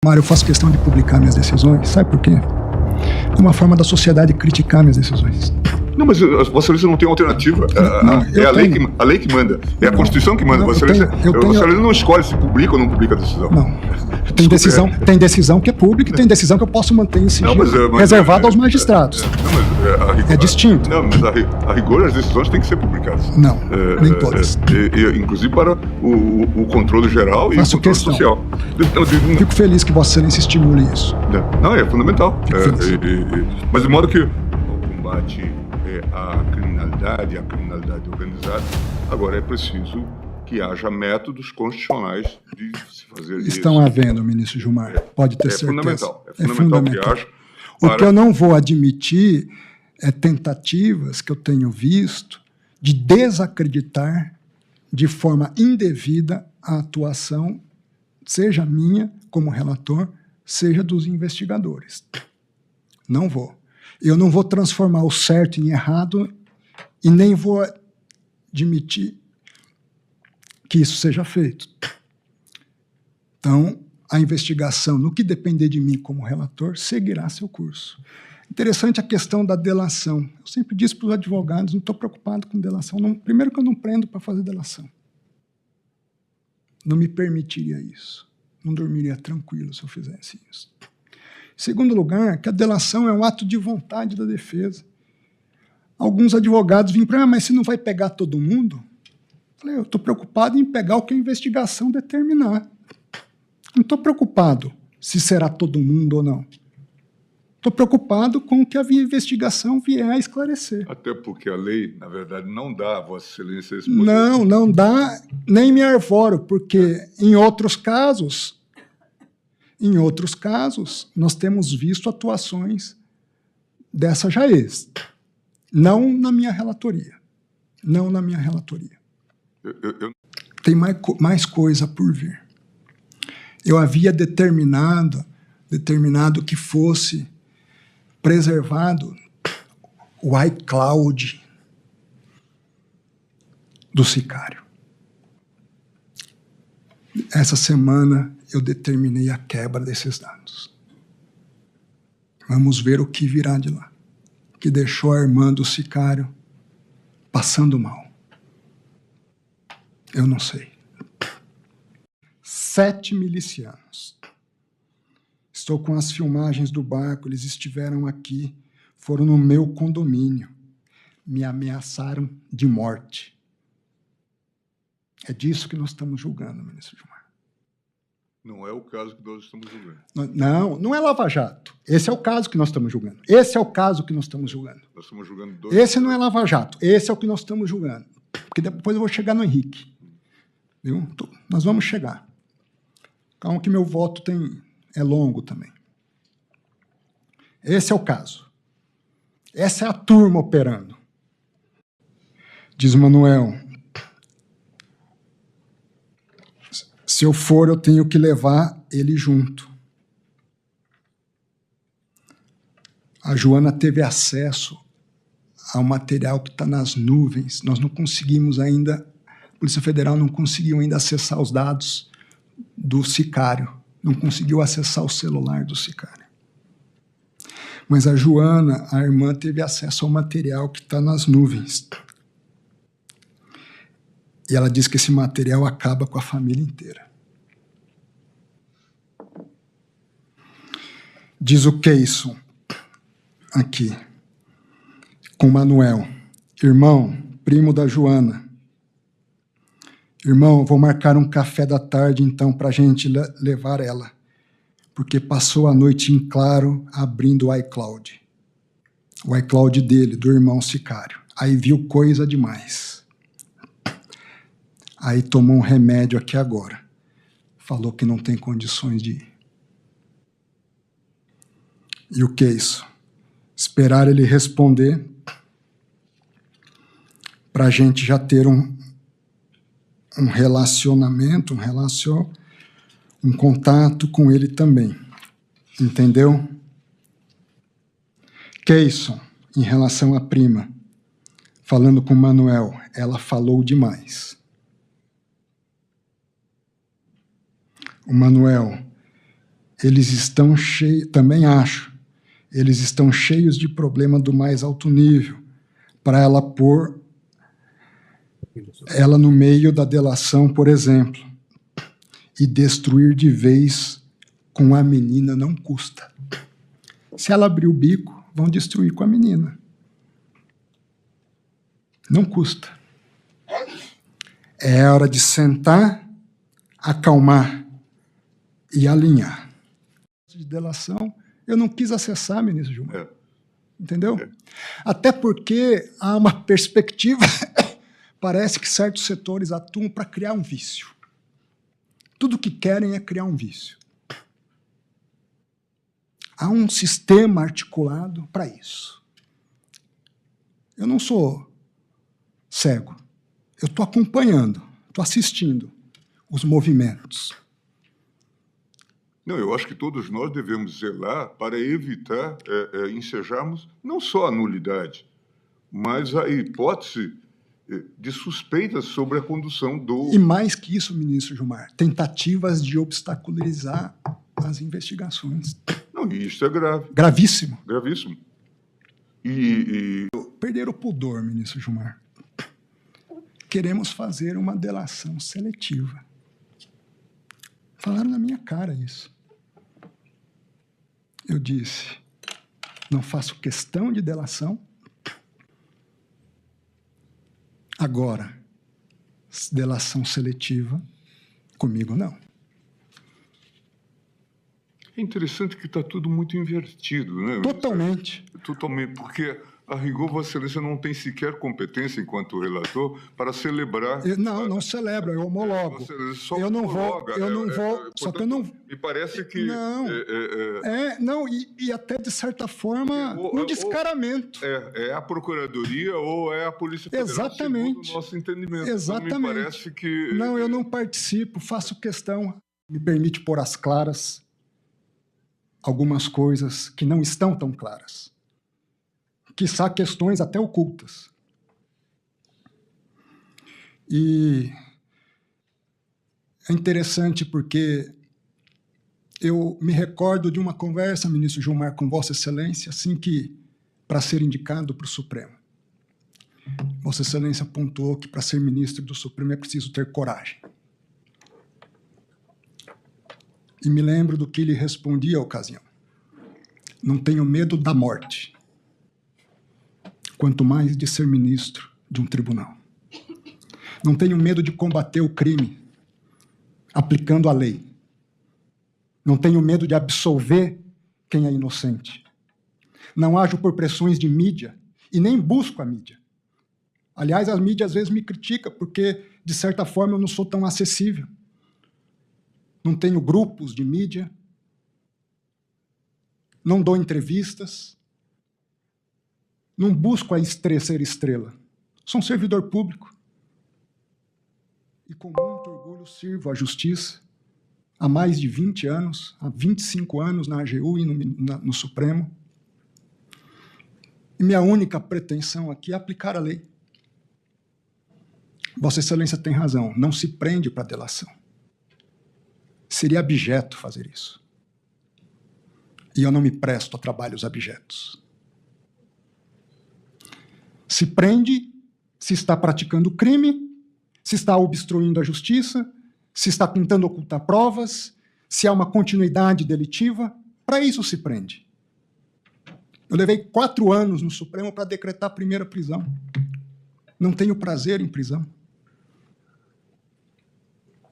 Mário, eu faço questão de publicar minhas decisões, sabe por quê? É uma forma da sociedade criticar minhas decisões. Não, mas Vossa Excelência não tem alternativa. É a lei que manda. É a Constituição que manda. Vossa Excelência não escolhe se publica ou não publica a decisão. Não. Tem decisão que é pública e tem decisão que eu posso manter em sigilo, reservado aos magistrados. É distinto. Não, mas a rigor as decisões têm que ser publicadas. Não, nem todas. Inclusive para o controle geral e o controle social. Fico feliz que Vossa Excelência estimule isso. Não, é fundamental. Mas de modo que o combate à criminalidade organizada, agora é preciso que haja métodos constitucionais de se fazer isso. Estão havendo, ministro Gilmar, pode ter certeza. É fundamental que haja. O que eu não vou admitir é tentativas que eu tenho visto de desacreditar de forma indevida a atuação, seja minha como relator, seja dos investigadores. Não vou. Eu não vou transformar o certo em errado e nem vou admitir que isso seja feito. Então, a investigação, no que depender de mim como relator, seguirá seu curso. Interessante a questão da delação. Eu sempre disse para os advogados, não estou preocupado com delação. Primeiro que eu não prendo para fazer delação. Não me permitiria isso. Não dormiria tranquilo se eu fizesse isso. Em segundo lugar, que a delação é um ato de vontade da defesa. Alguns advogados vêm para mim, mas você não vai pegar todo mundo? Eu falei, eu estou preocupado em pegar o que a investigação determinar. Não estou preocupado se será todo mundo ou não. Estou preocupado com o que a investigação vier a esclarecer. Até porque a lei, na verdade, não dá a Vossa Excelência esse poder. Não dá, nem me arvoro, porque em outros casos, nós temos visto atuações dessa jaez. Não na minha relatoria. Não na minha relatoria. Tem mais coisa por vir. Eu havia determinado que fosse preservado o iCloud do sicário. Essa semana eu determinei a quebra desses dados. Vamos ver o que virá de lá. Que deixou a irmã do sicário passando mal. Eu não sei. 7 milicianos. Estou com as filmagens do barco, eles estiveram aqui, foram no meu condomínio, me ameaçaram de morte. É disso que nós estamos julgando, ministro Gilmar. Não é o caso que nós estamos julgando. Não é Lava Jato. Esse é o caso que nós estamos julgando. Esse é o caso que nós estamos julgando. Nós estamos julgando dois. Esse não é Lava Jato. Esse é o que nós estamos julgando. Porque depois eu vou chegar no Henrique. Viu? Nós vamos chegar. Calma que meu voto é longo também. Esse é o caso. Essa é a turma operando. Diz Manuel, se eu for, eu tenho que levar ele junto. A Joana teve acesso ao material que está nas nuvens. Nós não conseguimos ainda, a Polícia Federal não conseguiu ainda acessar os dados do sicário. Não conseguiu acessar o celular do sicário. Mas a Joana, a irmã, teve acesso ao material que está nas nuvens. E ela diz que esse material acaba com a família inteira. Diz o Keyson, aqui, com Manuel. Irmão, primo da Joana. Irmão, vou marcar um café da tarde, então, para a gente levar ela. Porque passou a noite em claro abrindo o iCloud. O iCloud dele, do irmão sicário. Aí viu coisa demais. Aí tomou um remédio aqui agora. Falou que não tem condições de ir. E o que é isso? Esperar ele responder para a gente já ter um relacionamento, um contato com ele também. Entendeu? Keyson, em relação à prima, falando com Manuel, ela falou demais. O Manuel, eles estão cheios, também acho, eles estão cheios de problema do mais alto nível, para ela pôr ela no meio da delação, por exemplo, e destruir de vez com a menina não custa. Se ela abrir o bico, vão destruir com a menina. Não custa. É hora de sentar, acalmar e alinhar. De delação, eu não quis acessar, ministro Gilmar. Entendeu? Até porque há uma perspectiva, parece que certos setores atuam para criar um vício. Tudo que querem é criar um vício. Há um sistema articulado para isso. Eu não sou cego. Eu estou acompanhando, estou assistindo os movimentos. Não, eu acho que todos nós devemos zelar para evitar ensejarmos não só a nulidade, mas a hipótese de suspeitas sobre a condução do... E mais que isso, ministro Gilmar, tentativas de obstaculizar as investigações. Não, e isso é grave. Gravíssimo. Gravíssimo. Perder o pudor, ministro Gilmar. Queremos fazer uma delação seletiva. Falaram na minha cara isso. Eu disse, não faço questão de delação. Agora, delação seletiva, comigo não. É interessante que está tudo muito invertido, né? Totalmente. Totalmente, porque, a rigor, Vossa Excelência não tem sequer competência, enquanto relator, para celebrar... Não celebro, eu homologo. Eu não vou, só que eu não... Me parece que... Não, e até, de certa forma, um descaramento. É a Procuradoria ou é a Polícia Federal, exatamente, segundo o nosso entendimento. Exatamente. Então, me parece que... Não, eu não participo, faço questão. Me permite pôr às claras algumas coisas que não estão tão claras. Quiçá questões até ocultas. E é interessante porque eu me recordo de uma conversa, ministro Gilmar, com Vossa Excelência, assim que, para ser indicado para o Supremo. Vossa Excelência pontuou que para ser ministro do Supremo é preciso ter coragem. E me lembro do que ele respondia à ocasião. Não tenho medo da morte, quanto mais de ser ministro de um tribunal. Não tenho medo de combater o crime, aplicando a lei. Não tenho medo de absolver quem é inocente. Não ajo por pressões de mídia e nem busco a mídia. Aliás, a mídia às vezes me critica porque, de certa forma, eu não sou tão acessível. Não tenho grupos de mídia, não dou entrevistas, não busco ser estrela. Sou um servidor público e com muito orgulho sirvo à justiça há mais de 20 anos, há 25 anos na AGU e no Supremo. E minha única pretensão aqui é aplicar a lei. Vossa Excelência tem razão, não se prende para delação. Seria abjeto fazer isso. E eu não me presto a trabalhos abjetos. Se prende, se está praticando crime, se está obstruindo a justiça, se está tentando ocultar provas, se há uma continuidade delitiva, para isso se prende. Eu levei 4 anos no Supremo para decretar a primeira prisão. Não tenho prazer em prisão.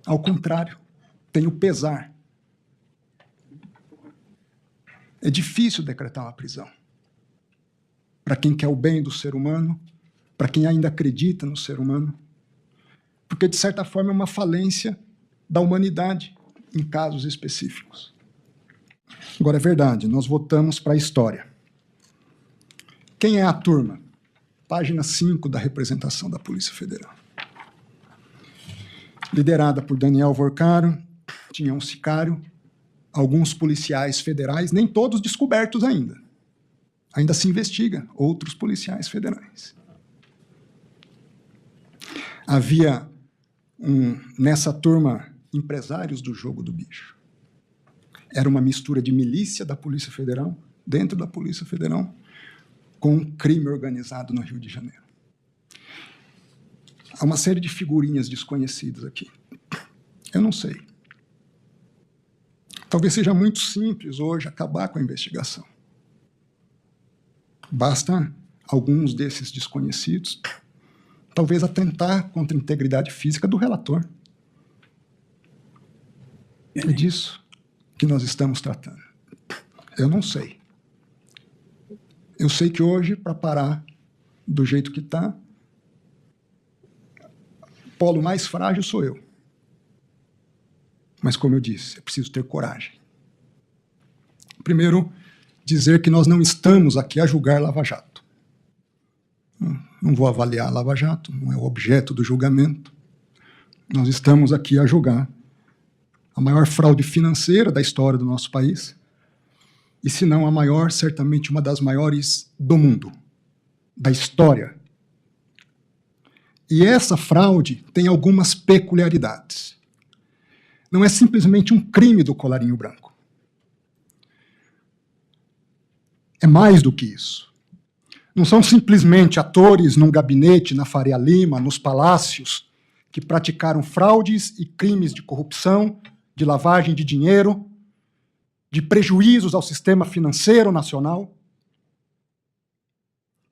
Ao contrário, tenho pesar. É difícil decretar uma prisão. Para quem quer o bem do ser humano, para quem ainda acredita no ser humano, porque, de certa forma, é uma falência da humanidade em casos específicos. Agora, é verdade, nós votamos para a história. Quem é a turma? Página 5 da representação da Polícia Federal. Liderada por Daniel Vorcaro, tinha um sicário, alguns policiais federais, nem todos descobertos ainda. Ainda se investiga outros policiais federais. Havia, nessa turma, empresários do jogo do bicho. Era uma mistura de milícia da Polícia Federal, dentro da Polícia Federal, com crime organizado no Rio de Janeiro. Há uma série de figurinhas desconhecidas aqui. Eu não sei. Talvez seja muito simples hoje acabar com a investigação. Basta alguns desses desconhecidos, talvez atentar contra a integridade física do relator. É disso que nós estamos tratando. Eu não sei. Eu sei que hoje, para parar do jeito que está, o polo mais frágil sou eu. Mas, como eu disse, é preciso ter coragem. Primeiro, dizer que nós não estamos aqui a julgar Lava Jato. Não vou avaliar Lava Jato, não é o objeto do julgamento. Nós estamos aqui a julgar a maior fraude financeira da história do nosso país, e se não a maior, certamente uma das maiores do mundo, da história. E essa fraude tem algumas peculiaridades. Não é simplesmente um crime do colarinho branco. É mais do que isso. Não são simplesmente atores num gabinete na Faria Lima, nos palácios, que praticaram fraudes e crimes de corrupção, de lavagem de dinheiro, de prejuízos ao sistema financeiro nacional,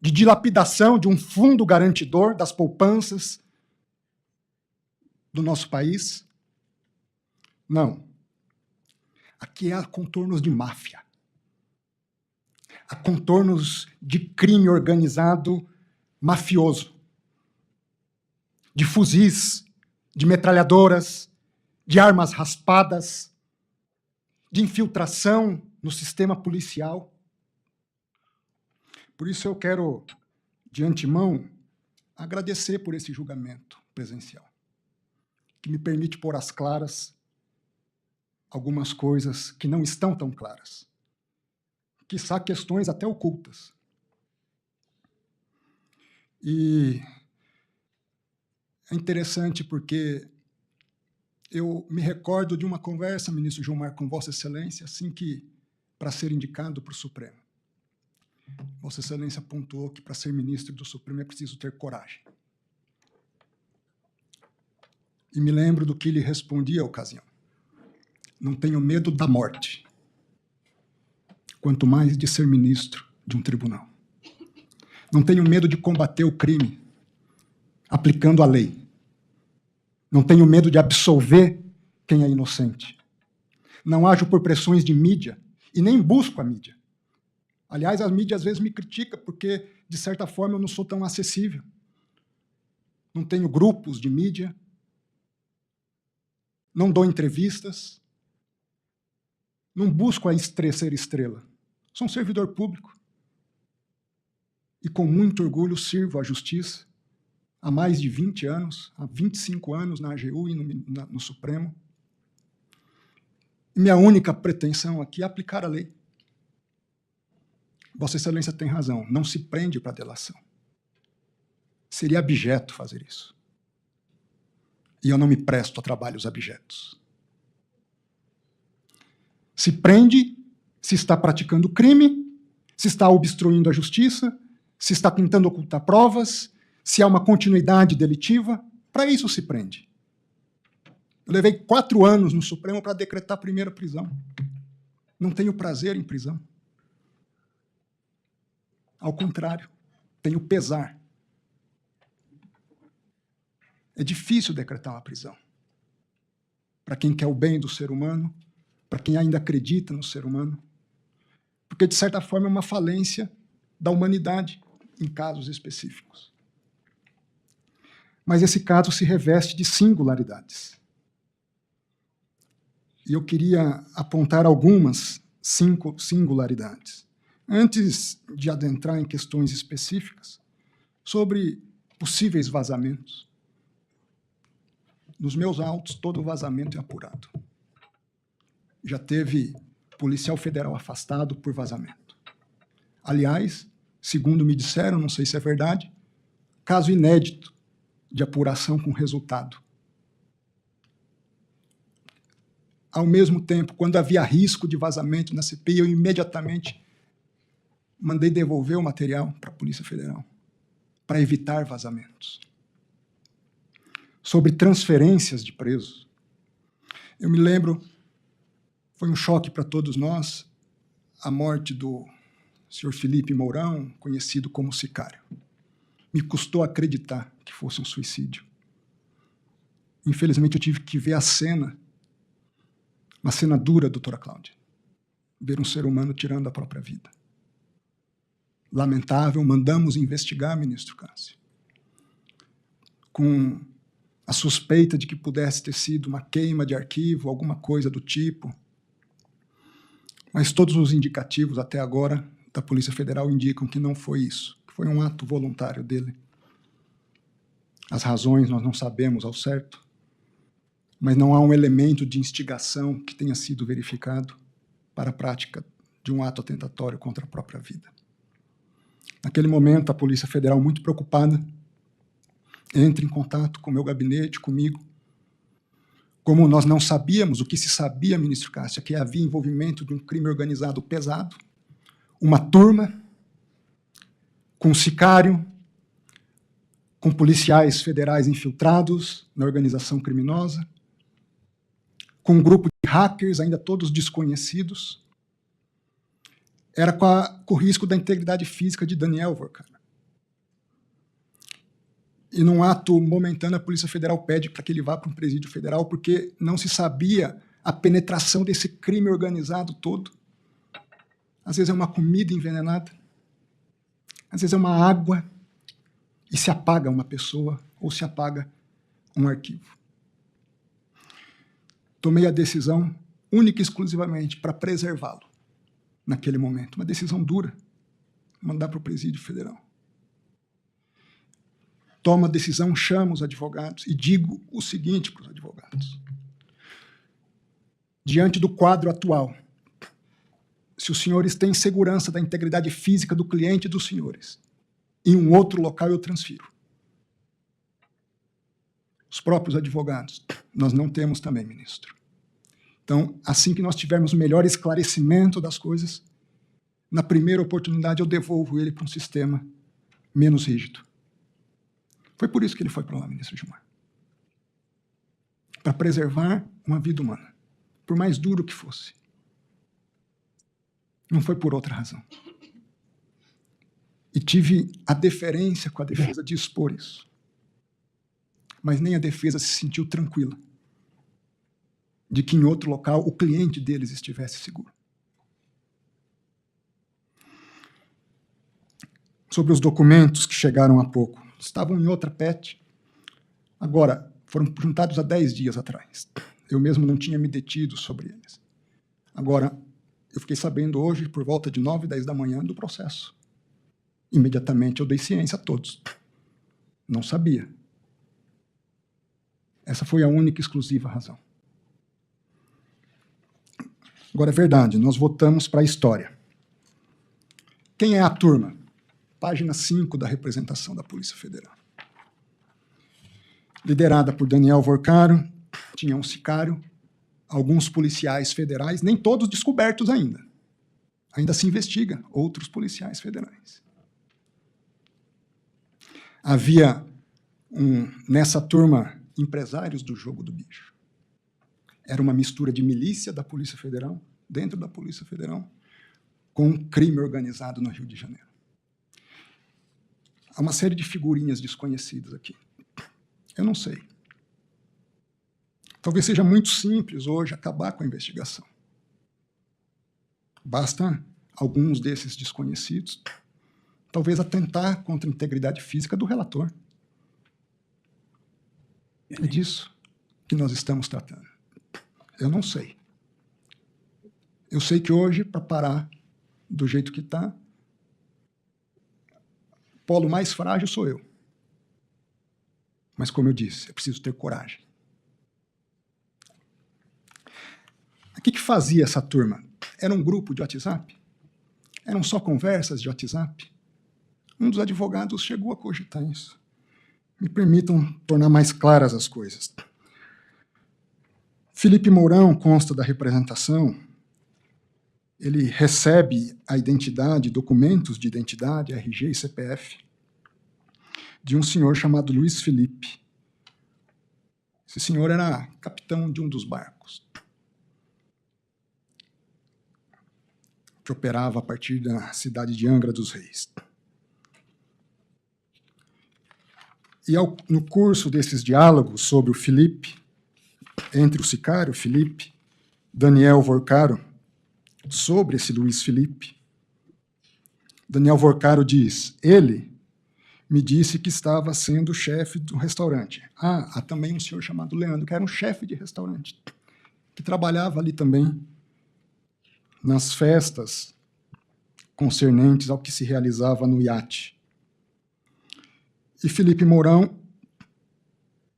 de dilapidação de um fundo garantidor das poupanças do nosso país. Não. Aqui há contornos de máfia. Há contornos de crime organizado mafioso, de fuzis, de metralhadoras, de armas raspadas, de infiltração no sistema policial. Por isso eu quero, de antemão, agradecer por esse julgamento presencial, que me permite pôr às claras algumas coisas que não estão tão claras, quiçá questões até ocultas. E é interessante porque eu me recordo de uma conversa, ministro Gilmar, com Vossa Excelência, assim que, para ser indicado para o Supremo. Vossa Excelência pontuou que, para ser ministro do Supremo, é preciso ter coragem. E me lembro do que lhe respondi à ocasião. Não tenho medo da morte, quanto mais de ser ministro de um tribunal. Não tenho medo de combater o crime, aplicando a lei. Não tenho medo de absolver quem é inocente. Não ajo por pressões de mídia e nem busco a mídia. Aliás, a mídia às vezes me critica porque, de certa forma, eu não sou tão acessível. Não tenho grupos de mídia, não dou entrevistas, não busco ser estrela. Sou um servidor público e, com muito orgulho, sirvo à justiça há mais de 20 anos, há 25 anos na AGU e no Supremo. E minha única pretensão aqui é aplicar a lei. Vossa Excelência tem razão, não se prende para delação. Seria abjeto fazer isso. E eu não me presto a trabalhos abjetos. Se prende se está praticando crime, se está obstruindo a justiça, se está tentando ocultar provas, se há uma continuidade delitiva, para isso se prende. Eu levei 4 anos no Supremo para decretar a primeira prisão. Não tenho prazer em prisão. Ao contrário, tenho pesar. É difícil decretar uma prisão. Para quem quer o bem do ser humano, para quem ainda acredita no ser humano, porque, de certa forma, é uma falência da humanidade em casos específicos. Mas esse caso se reveste de singularidades. E eu queria apontar algumas 5 singularidades. Antes de adentrar em questões específicas, sobre possíveis vazamentos. Nos meus autos, todo vazamento é apurado. Já teve policial federal afastado por vazamento. Aliás, segundo me disseram, não sei se é verdade, caso inédito de apuração com resultado. ao mesmo tempo, quando havia risco de vazamento na CPI, eu imediatamente mandei devolver o material para a Polícia Federal, para evitar vazamentos. Sobre transferências de presos, eu me lembro, foi um choque para todos nós, a morte do Sr. Felipe Mourão, conhecido como Sicário. Me custou acreditar que fosse um suicídio. Infelizmente, eu tive que ver a cena, uma cena dura, doutora Cláudia, ver um ser humano tirando a própria vida. Lamentável, mandamos investigar, ministro Cássio, com a suspeita de que pudesse ter sido uma queima de arquivo, alguma coisa do tipo, mas todos os indicativos até agora da Polícia Federal indicam que não foi isso, que foi um ato voluntário dele. As razões nós não sabemos ao certo, mas não há um elemento de instigação que tenha sido verificado para a prática de um ato atentatório contra a própria vida. Naquele momento, a Polícia Federal, muito preocupada, entra em contato com o meu gabinete, comigo. Como nós não sabíamos, o que se sabia, ministro Cássio, é que havia envolvimento de um crime organizado pesado, uma turma com sicário, com policiais federais infiltrados na organização criminosa, com um grupo de hackers, ainda todos desconhecidos. Era com o risco da integridade física de Daniel Vorcar. E num ato momentâneo, a Polícia Federal pede para que ele vá para um presídio federal, porque não se sabia a penetração desse crime organizado todo. Às vezes é uma comida envenenada, às vezes é uma água, e se apaga uma pessoa, ou se apaga um arquivo. Tomei a decisão única e exclusivamente para preservá-lo naquele momento. Uma decisão dura, mandar para o presídio federal. Tomo a decisão, chamo os advogados e digo o seguinte para os advogados. Diante do quadro atual, se os senhores têm segurança da integridade física do cliente dos senhores, em um outro local eu transfiro. Os próprios advogados, nós não temos também, ministro. Então, assim que nós tivermos o melhor esclarecimento das coisas, na primeira oportunidade eu devolvo ele para um sistema menos rígido. Foi por isso que ele foi para lá, ministro Gilmar. Para preservar uma vida humana, por mais duro que fosse. Não foi por outra razão. E tive a deferência com a defesa de expor isso. Mas nem a defesa se sentiu tranquila de que em outro local o cliente deles estivesse seguro. Sobre os documentos que chegaram há pouco, estavam em outra PET, agora foram juntados há 10 dias atrás. Eu mesmo não tinha me detido sobre eles. Agora, eu fiquei sabendo hoje, por volta de 9, 10 da manhã, do processo. Imediatamente eu dei ciência a todos. Não sabia. Essa foi a única e exclusiva razão. Agora, é verdade, nós votamos para a história. Quem é a turma? Página 5 da representação da Polícia Federal. Liderada por Daniel Vorcaro, tinha um sicário, alguns policiais federais, nem todos descobertos ainda. Ainda se investiga outros policiais federais. Havia, nessa turma, empresários do jogo do bicho. Era uma mistura de milícia da Polícia Federal, dentro da Polícia Federal, com crime organizado no Rio de Janeiro. Há uma série de figurinhas desconhecidas aqui. Eu não sei. Talvez seja muito simples hoje acabar com a investigação. Basta alguns desses desconhecidos, talvez atentar contra a integridade física do relator. É disso que nós estamos tratando. Eu não sei. Eu sei que hoje, para parar do jeito que está, o polo mais frágil sou eu. Mas, como eu disse, é preciso ter coragem. O que fazia essa turma? Era um grupo de WhatsApp? Eram só conversas de WhatsApp? Um dos advogados chegou a cogitar isso. Me permitam tornar mais claras as coisas. Felipe Mourão consta da representação, ele recebe a identidade, documentos de identidade, RG e CPF, de um senhor chamado Luiz Felipe. Esse senhor era capitão de um dos barcos, que operava a partir da cidade de Angra dos Reis. E no curso desses diálogos sobre o Felipe, entre o sicário Felipe, Daniel Vorcaro, sobre esse Luiz Felipe, Daniel Vorcaro diz: ele me disse que estava sendo chefe do restaurante. Há também um senhor chamado Leandro, que era um chefe de restaurante, que trabalhava ali também nas festas concernentes ao que se realizava no iate. E Felipe Mourão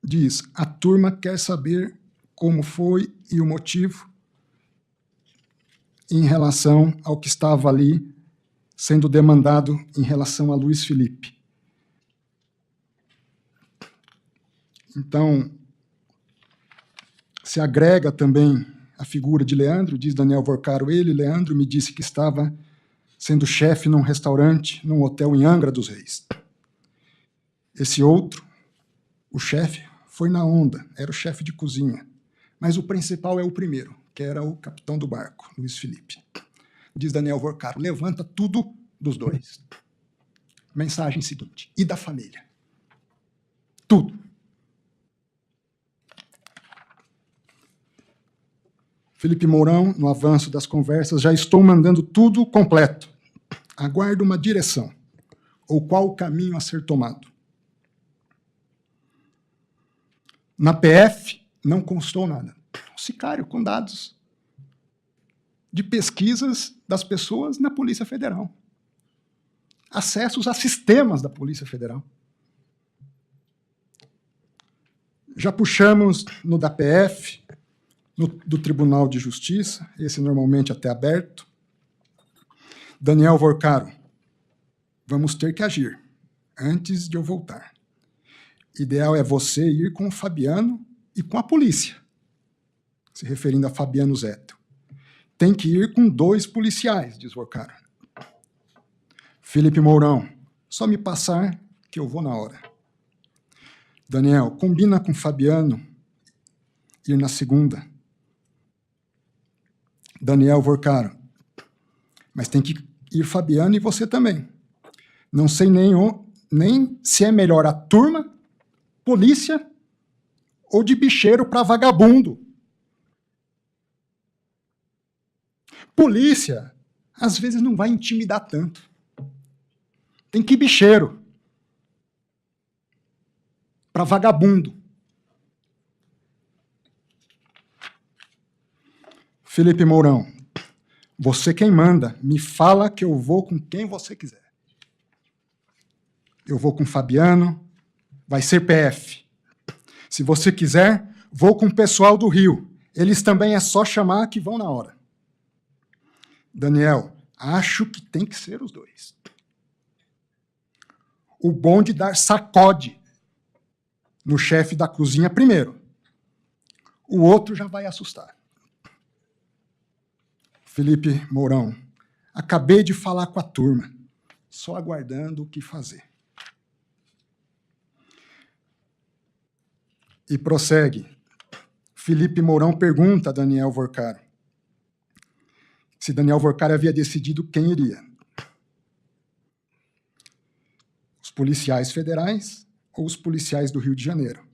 diz: a turma quer saber como foi e o motivo em relação ao que estava ali sendo demandado em relação a Luiz Felipe. Então, se agrega também a figura de Leandro, diz Daniel Vorcaro, ele, Leandro, me disse que estava sendo chefe num restaurante, num hotel em Angra dos Reis. Esse outro, o chefe, foi na onda, era o chefe de cozinha. Mas o principal é o primeiro, que era o capitão do barco, Luiz Felipe. Diz Daniel Vorcaro, levanta tudo dos dois. Mensagem seguinte, e da família? Tudo. Felipe Mourão, no avanço das conversas, já estou mandando tudo completo. Aguardo uma direção, ou qual o caminho a ser tomado. Na PF, não constou nada. O sicário com dados de pesquisas das pessoas na Polícia Federal. Acessos a sistemas da Polícia Federal. Já puxamos no da PF, do Tribunal de Justiça, esse normalmente até aberto. Daniel Vorcaro, vamos ter que agir antes de eu voltar. Ideal é você ir com o Fabiano e com a polícia, se referindo a Fabiano Zettel. Tem que ir com 2 policiais, diz Vorcaro. Felipe Mourão, só me passar que eu vou na hora. Daniel, combina com Fabiano ir na segunda. Daniel Vorcaro, mas tem que ir Fabiano e você também. Não sei nem se é melhor a turma, polícia ou de bicheiro para vagabundo. Polícia, às vezes, não vai intimidar tanto. Tem que ir bicheiro para vagabundo. Felipe Mourão, você quem manda, me fala que eu vou com quem você quiser. Eu vou com Fabiano, vai ser PF. Se você quiser, vou com o pessoal do Rio. Eles também é só chamar que vão na hora. Daniel, acho que tem que ser os 2. O bom de dar sacode no chefe da cozinha primeiro. O outro já vai assustar. Felipe Mourão, acabei de falar com a turma, só aguardando o que fazer. E prossegue. Felipe Mourão pergunta a Daniel Vorcaro se Daniel Vorcaro havia decidido quem iria. Os policiais federais ou os policiais do Rio de Janeiro.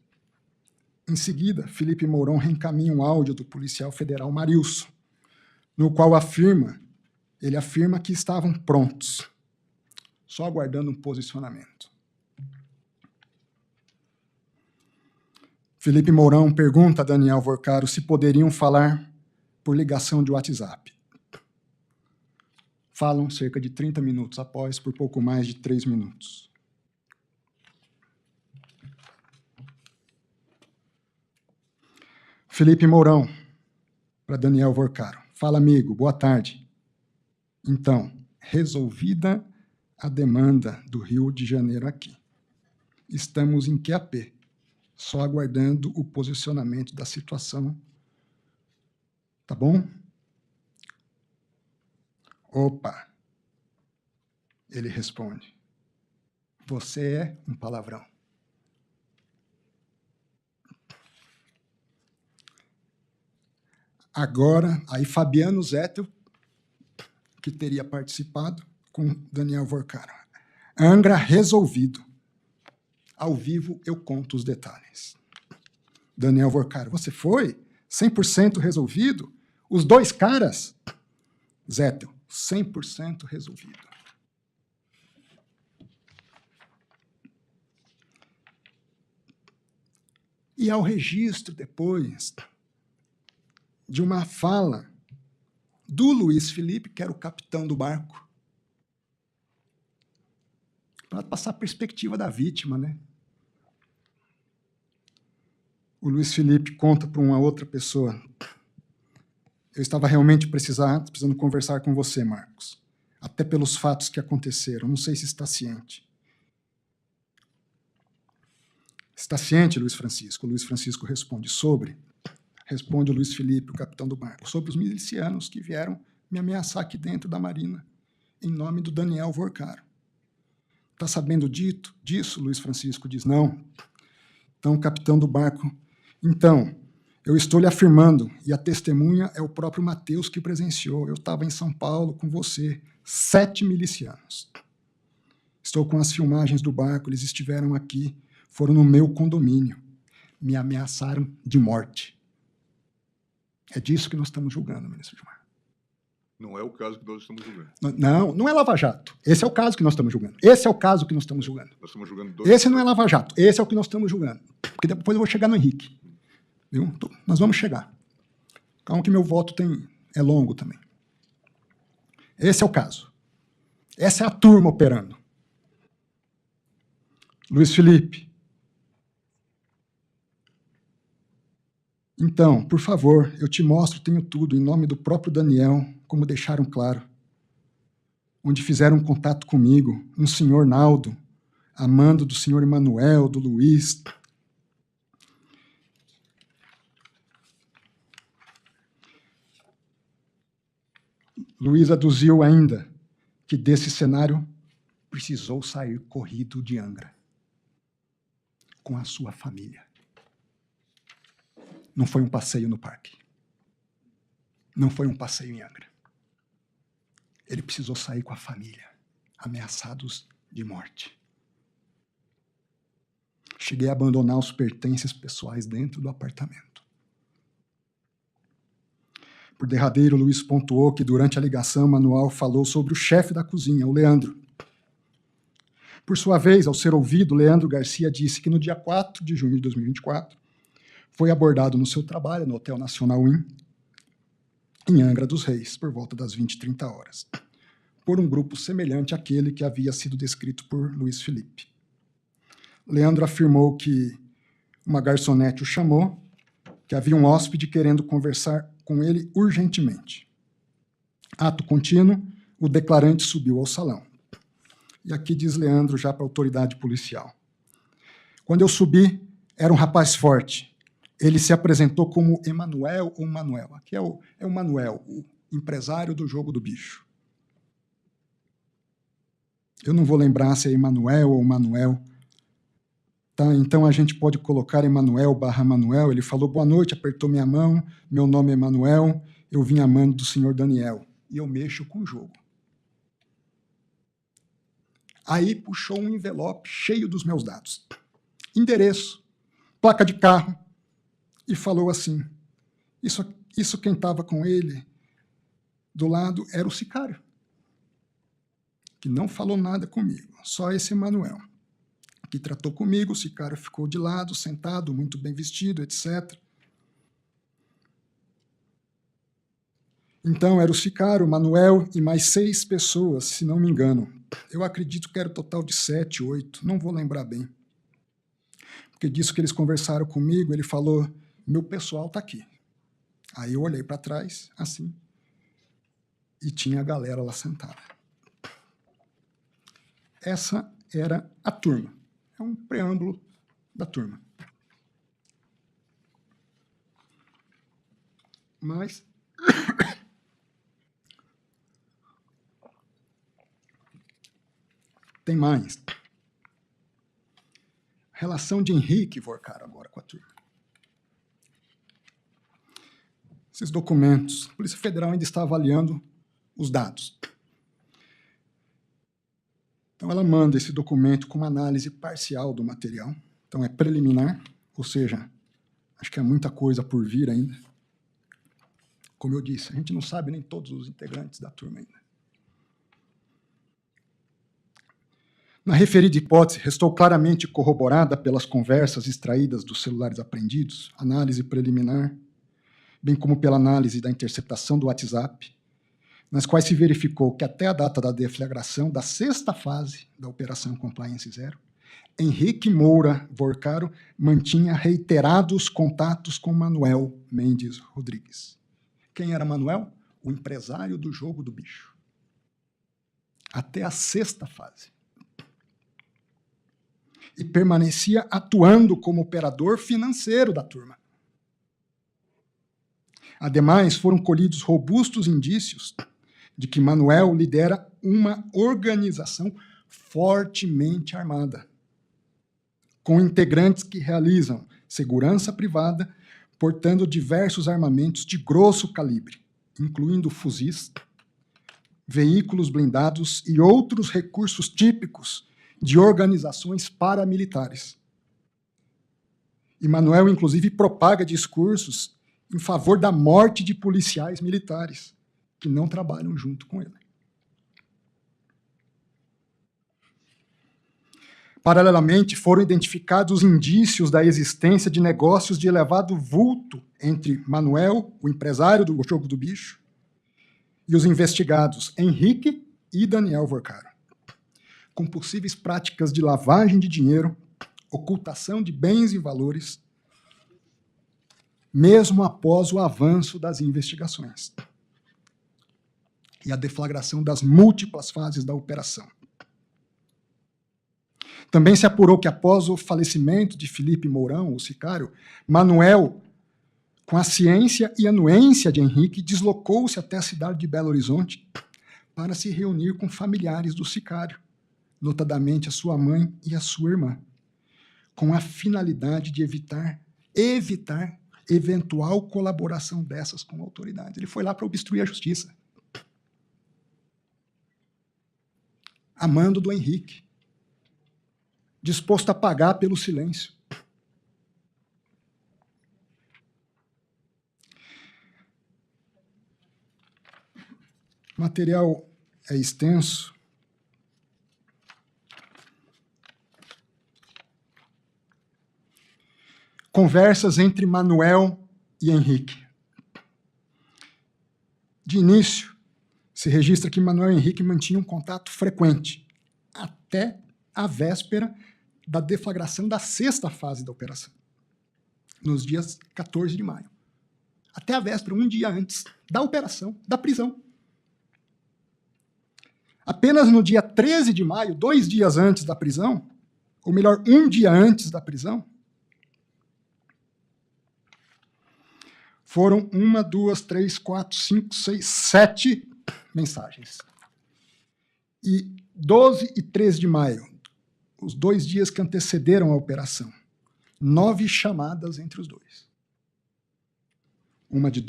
Em seguida, Felipe Mourão reencaminha um áudio do policial federal Marilson, no qual ele afirma que estavam prontos, só aguardando um posicionamento. Felipe Mourão pergunta a Daniel Vorcaro se poderiam falar por ligação de WhatsApp. Falam cerca de 30 minutos após, por pouco mais de 3 minutos. Felipe Mourão, para Daniel Vorcaro. Fala, amigo, boa tarde. Então, resolvida a demanda do Rio de Janeiro aqui. Estamos em QAP, só aguardando o posicionamento da situação Tá bom? Opa! Ele responde. Você é um palavrão. Agora, aí Fabiano Zettel, que teria participado com Daniel Vorcaro. Angra resolvido. Ao vivo eu conto os detalhes. Daniel Vorcaro, você foi? 100% resolvido? Os dois caras? Zettel, 100% resolvido. E ao registro depois de uma fala do Luiz Felipe, que era o capitão do barco, para passar a perspectiva da vítima, né? O Luiz Felipe conta para uma outra pessoa: eu estava realmente precisando conversar com você, Marcos, até pelos fatos que aconteceram, não sei se está ciente. Está ciente, Luiz Francisco? O Luiz Francisco responde o Luiz Felipe, o capitão do barco, sobre os milicianos que vieram me ameaçar aqui dentro da Marina, em nome do Daniel Vorcaro. Está sabendo disso? Luiz Francisco diz, não. Então, o capitão do barco, então, eu estou lhe afirmando, e a testemunha é o próprio Mateus que presenciou, eu estava em São Paulo com você, 7 milicianos. Estou com as filmagens do barco, eles estiveram aqui, foram no meu condomínio, me ameaçaram de morte. É disso que nós estamos julgando, ministro Gilmar. Não é o caso que nós estamos julgando. Não é Lava Jato. Esse é o caso que nós estamos julgando. Esse é o caso que nós estamos julgando. Nós estamos julgando dois. Esse não é Lava Jato. Esse é o que nós estamos julgando. Porque depois eu vou chegar no Henrique. Viu? Nós vamos chegar. Calma que meu voto é longo também. Esse é o caso. Essa é a turma operando. Luiz Felipe. Então, por favor, eu te mostro, tenho tudo, em nome do próprio Daniel, como deixaram claro. Onde fizeram contato comigo, um senhor Naldo, amando do senhor Emanuel, do Luiz. Luiz aduziu ainda que desse cenário precisou sair corrido de Angra, com a sua família. Não foi um passeio no parque. Não foi um passeio em Angra. Ele precisou sair com a família, ameaçados de morte. Cheguei a abandonar os pertences pessoais dentro do apartamento. Por derradeiro, Luiz pontuou que durante a ligação, Manuel falou sobre o chefe da cozinha, o Leandro. Por sua vez, ao ser ouvido, Leandro Garcia disse que no dia 4 de junho de 2024, foi abordado no seu trabalho, no Hotel Nacional Inn, em Angra dos Reis, por volta das 20h30, por um grupo semelhante àquele que havia sido descrito por Luiz Felipe. Leandro afirmou que uma garçonete o chamou, que havia um hóspede querendo conversar com ele urgentemente. Ato contínuo, o declarante subiu ao salão. E aqui diz Leandro já para a autoridade policial. Quando eu subi, era um rapaz forte. Ele se apresentou como Emanuel ou Manuel. Aqui é o Manuel, o empresário do Jogo do Bicho. Eu não vou lembrar se é Emanuel ou Manuel. Tá, então a gente pode colocar Emanuel/Manuel. Ele falou, boa noite, apertou minha mão, meu nome é Emanuel, eu vim amando do senhor Daniel. E eu mexo com o jogo. Aí puxou um envelope cheio dos meus dados. Endereço, placa de carro, e falou assim, isso quem estava com ele do lado era o sicário, que não falou nada comigo, só esse Emanuel, que tratou comigo, o sicário ficou de lado, sentado, muito bem vestido, etc. Então, era o sicário, o Manuel e mais 6 pessoas, se não me engano. Eu acredito que era o total de 7, 8, não vou lembrar bem. Porque disso que eles conversaram comigo, ele falou, meu pessoal está aqui. Aí eu olhei para trás, assim, e tinha a galera lá sentada. Essa era a turma. É um preâmbulo da turma. Mas Tem mais. Relação de Henrique Vorcaro agora com a turma. Esses documentos, a Polícia Federal ainda está avaliando os dados. Então, ela manda esse documento com uma análise parcial do material. Então, é preliminar, ou seja, acho que há muita coisa por vir ainda. Como eu disse, a gente não sabe nem todos os integrantes da turma ainda. Na referida hipótese, restou claramente corroborada pelas conversas extraídas dos celulares apreendidos, análise preliminar, bem como pela análise da interceptação do WhatsApp, nas quais se verificou que até a data da deflagração da 6ª fase da Operação Compliance Zero, Henrique Moura Vorcaro mantinha reiterados contatos com Manuel Mendes Rodrigues. Quem era Manuel? O empresário do jogo do bicho. Até a 6ª fase. E permanecia atuando como operador financeiro da turma. Ademais, foram colhidos robustos indícios de que Manuel lidera uma organização fortemente armada, com integrantes que realizam segurança privada, portando diversos armamentos de grosso calibre, incluindo fuzis, veículos blindados e outros recursos típicos de organizações paramilitares. E Manuel, inclusive, propaga discursos em favor da morte de policiais militares que não trabalham junto com ele. Paralelamente, foram identificados indícios da existência de negócios de elevado vulto entre Manuel, o empresário do jogo do bicho, e os investigados Henrique e Daniel Vorcaro, com possíveis práticas de lavagem de dinheiro, ocultação de bens e valores, mesmo após o avanço das investigações e a deflagração das múltiplas fases da operação. Também se apurou que, após o falecimento de Felipe Mourão, o sicário, Manuel, com a ciência e anuência de Henrique, deslocou-se até a cidade de Belo Horizonte para se reunir com familiares do sicário, notadamente a sua mãe e a sua irmã, com a finalidade de evitar eventual colaboração dessas com autoridades. Ele foi lá para obstruir a justiça. Amando do Henrique, disposto a pagar pelo silêncio. O material é extenso. Conversas entre Manuel e Henrique. De início, se registra que Manuel e Henrique mantinham um contato frequente, até a véspera da deflagração da 6ª fase da operação, nos dias 14 de maio. Até a véspera, um dia antes da operação, da prisão. Apenas no dia 13 de maio, 2 dias antes da prisão, ou melhor, um dia antes da prisão, foram 1, 2, 3, 4, 5, 6, 7 mensagens. E 12 e 13 de maio, os 2 dias que antecederam a operação, 9 chamadas entre os dois. Uma de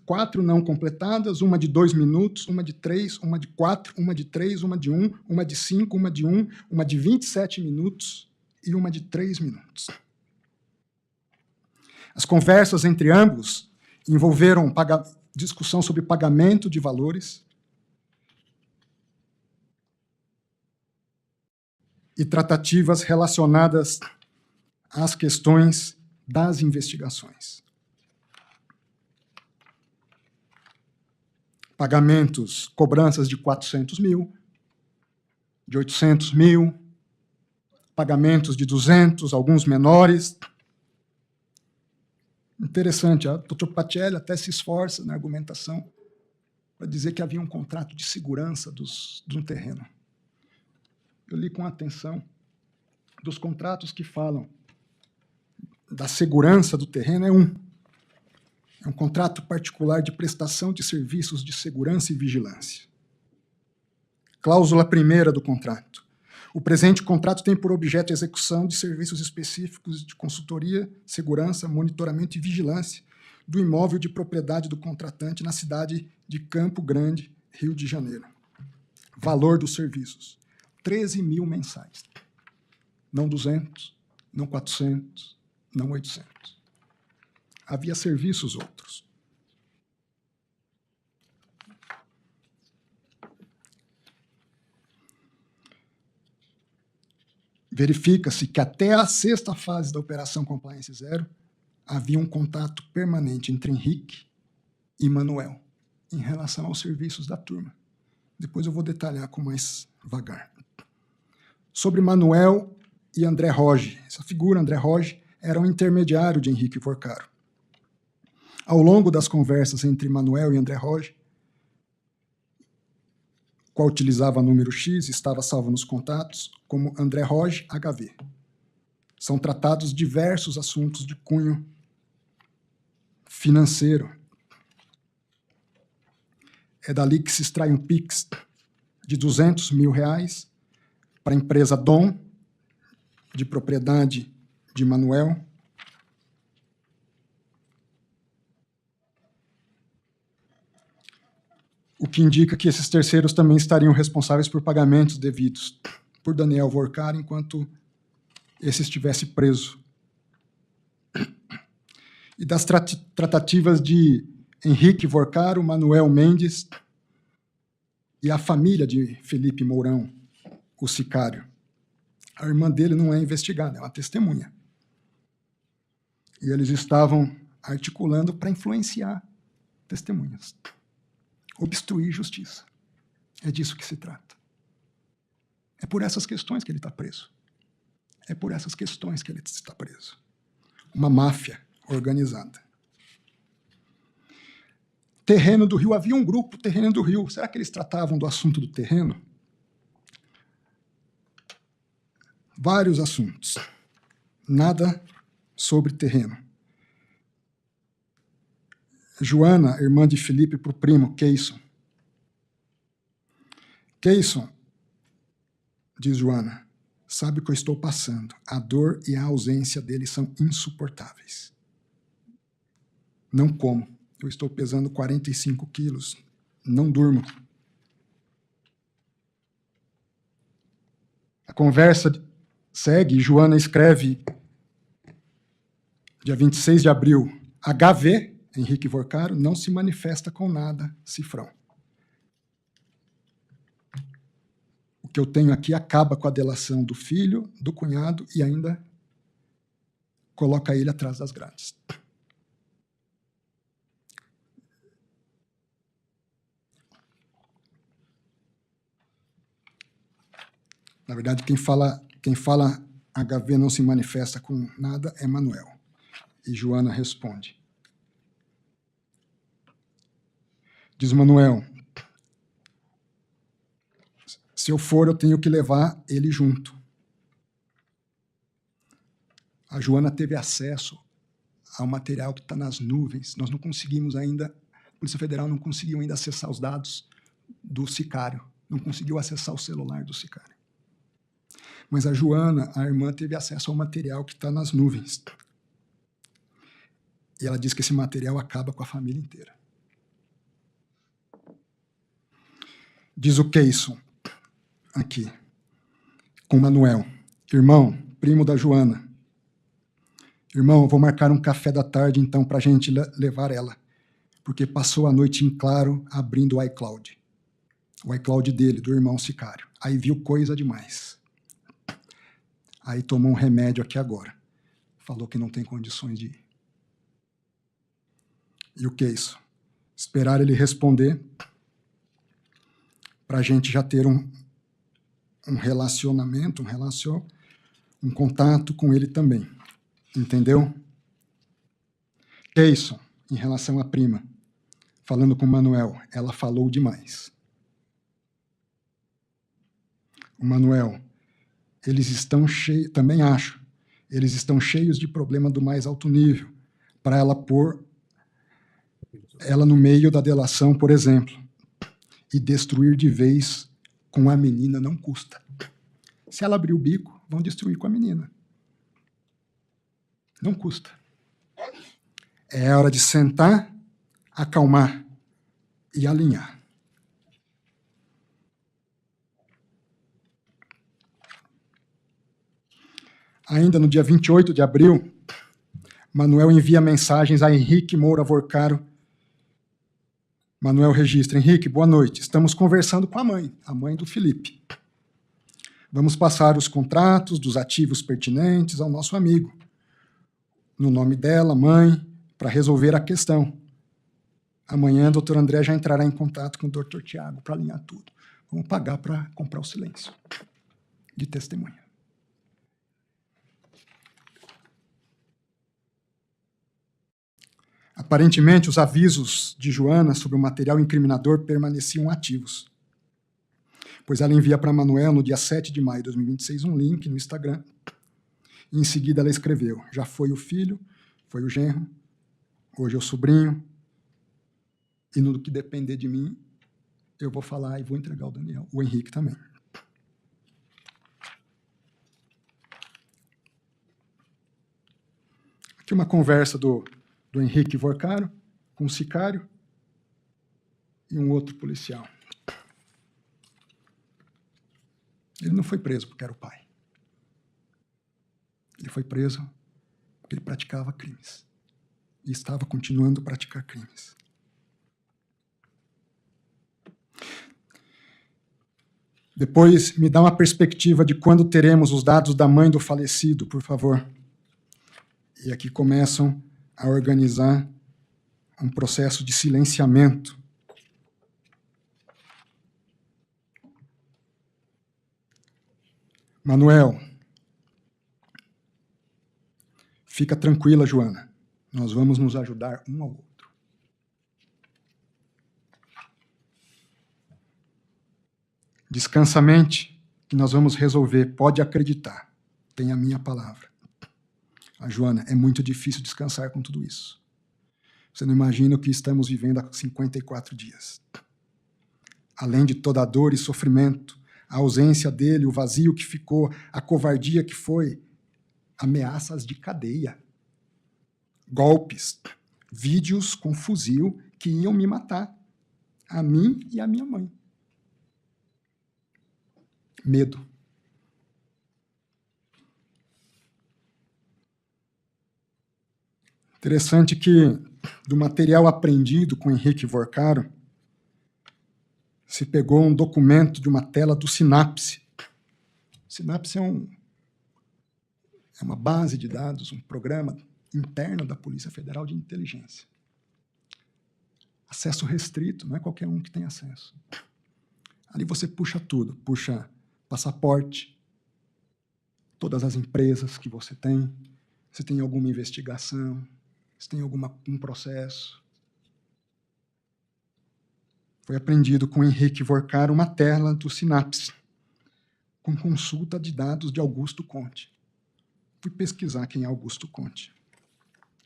4 não completadas, uma de 2 minutos, uma de 3, uma de 4, uma de 3, uma de 1, uma de 5, uma de 1, uma de 27 minutos e uma de 3 minutos. As conversas entre ambos envolveram discussão sobre pagamento de valores e tratativas relacionadas às questões das investigações. Pagamentos, cobranças de 400 mil, de 800 mil, pagamentos de 200, alguns menores. Interessante, o Dr. Pacelli até se esforça na argumentação para dizer que havia um contrato de segurança de um terreno. Eu li com atenção dos contratos que falam da segurança do terreno, é um contrato particular de prestação de serviços de segurança e vigilância. Cláusula 1ª do contrato. O presente contrato tem por objeto a execução de serviços específicos de consultoria, segurança, monitoramento e vigilância do imóvel de propriedade do contratante na cidade de Campo Grande, Rio de Janeiro. Valor dos serviços, 13 mil mensais. Não 200, não 400, não 800. Havia serviços outros. Verifica-se que até a 6ª fase da Operação Compliance Zero havia um contato permanente entre Henrique e Manuel em relação aos serviços da turma. Depois eu vou detalhar com mais vagar. Sobre Manuel e André Roge. Essa figura, André Roge, era um intermediário de Henrique Porcaro. Ao longo das conversas entre Manuel e André Roge, qual utilizava número X, estava salvo nos contatos como André Roge HV. São tratados diversos assuntos de cunho financeiro. É dali que se extrai um PIX de R$200 mil para a empresa Dom, de propriedade de Manuel, o que indica que esses terceiros também estariam responsáveis por pagamentos devidos por Daniel Vorcar enquanto esse estivesse preso. E das tratativas de Henrique Vorcaro, Manuel Mendes e a família de Felipe Mourão, o sicário. A irmã dele não é investigada, é uma testemunha. E eles estavam articulando para influenciar testemunhas. Obstruir justiça. É disso que se trata. É por essas questões que ele está preso. É por essas questões que ele está preso. Uma máfia organizada. Terreno do Rio. Havia um grupo, Terreno do Rio. Será que eles tratavam do assunto do terreno? Vários assuntos. Nada sobre terreno. Joana, irmã de Felipe, para o primo, Keyson. Keyson, diz Joana, sabe o que eu estou passando. A dor e a ausência dele são insuportáveis. Não como. Eu estou pesando 45 quilos. Não durmo. A conversa segue. Joana escreve, dia 26 de abril, HV, Henrique Vorcaro, não se manifesta com nada, cifrão. O que eu tenho aqui acaba com a delação do filho, do cunhado e ainda coloca ele atrás das grades. Na verdade, quem fala HV não se manifesta com nada é Manuel. E Joana responde. Diz Manuel, se eu for, eu tenho que levar ele junto. A Joana teve acesso ao material que está nas nuvens. Nós não conseguimos ainda, a Polícia Federal não conseguiu ainda acessar os dados do sicário, não conseguiu acessar o celular do sicário. Mas a Joana, a irmã, teve acesso ao material que está nas nuvens. E ela diz que esse material acaba com a família inteira. Diz o Keyson, aqui, com Manuel. Irmão, primo da Joana. Irmão, eu vou marcar um café da tarde, então, para a gente levar ela. Porque passou a noite em claro abrindo o iCloud. O iCloud dele, do irmão sicário. Aí viu coisa demais. Aí tomou um remédio aqui agora. Falou que não tem condições de ir. E o que é isso? Esperar ele responder para a gente já ter um relacionamento, um contato com ele também. Entendeu? Keyson, em relação à prima, falando com o Manuel, ela falou demais. O Manuel, eles estão cheios, também acho, eles estão cheios de problema do mais alto nível, para ela pôr ela no meio da delação, por exemplo, e destruir de vez Com a menina não custa. Se ela abrir o bico, vão destruir com a menina. Não custa. É hora de sentar, acalmar e alinhar. Ainda no dia 28 de abril, Manuel envia mensagens a Henrique Moura Vorcaro. Manuel registra: Henrique, boa noite. Estamos conversando com a mãe do Felipe. Vamos passar os contratos dos ativos pertinentes ao nosso amigo, no nome dela, mãe, para resolver a questão. Amanhã, o doutor André já entrará em contato com o doutor Tiago para alinhar tudo. Vamos pagar para comprar o silêncio de testemunha. Aparentemente, os avisos de Joana sobre o material incriminador permaneciam ativos, pois ela envia para Manuel, no dia 7 de maio de 2026, um link no Instagram. E em seguida ela escreveu: já foi o filho, foi o genro, hoje é o sobrinho, e no que depender de mim, eu vou falar e vou entregar o Daniel, o Henrique também. Aqui uma conversa do Henrique Vorcaro com um sicário e um outro policial. Ele não foi preso porque era o pai. Ele foi preso porque ele praticava crimes. E estava continuando a praticar crimes. Depois, me dá uma perspectiva de quando teremos os dados da mãe do falecido, por favor. E aqui começam a organizar um processo de silenciamento. Manuel, fica tranquila, Joana. Nós vamos nos ajudar um ao outro. Descansa a mente, que nós vamos resolver. Pode acreditar. Tem a minha palavra. A Joana, é muito difícil descansar com tudo isso. Você não imagina o que estamos vivendo há 54 dias. Além de toda a dor e sofrimento, a ausência dele, o vazio que ficou, a covardia que foi, ameaças de cadeia, golpes, vídeos com fuzil que iam me matar, a mim e a minha mãe. Medo. Interessante que, do material apreendido com Henrique Vorcaro, se pegou um documento de uma tela do Sinapse. Sinapse é uma base de dados, um programa interno da Polícia Federal de Inteligência. Acesso restrito, não é qualquer um que tem acesso. Ali você puxa tudo, puxa passaporte, todas as empresas que você tem, se tem alguma investigação, se tem um processo. Foi apreendido com Henrique Vorcaro uma tela do Sinapse, com consulta de dados de Augusto Conte. Fui pesquisar quem é Augusto Conte.